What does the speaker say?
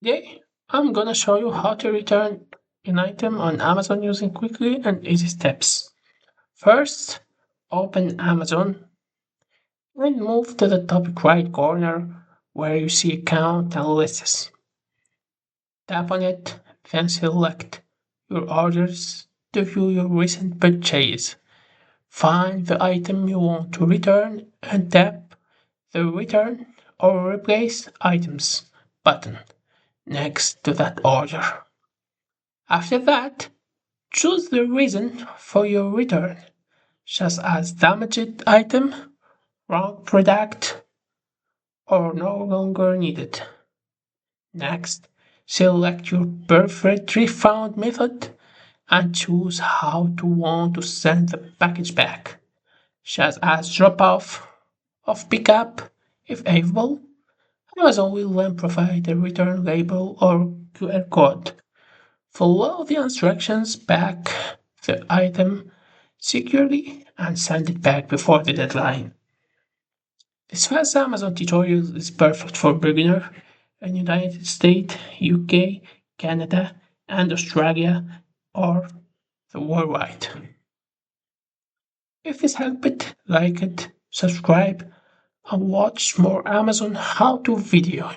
Today, I'm gonna show you how to return an item on Amazon using quickly and easy steps. First, open Amazon and move to the top right corner where you see account and lists. Tap on it, then select your orders to view your recent purchase. Find the item you want to return and tap the Return or Replace Items button next to that order. After that, choose the reason for your return, such as damaged item, wrong product, or no longer needed. Next, select your preferred refund method and choose how to want to send the package back, such as drop off pickup, if available. Amazon will then provide a return label or QR code. Follow the instructions, pack the item securely, and send it back before the deadline. This fast Amazon tutorial is perfect for beginners in United States, UK, Canada, and Australia, or the worldwide. If this helped, like it, subscribe, and watch more Amazon how-to video.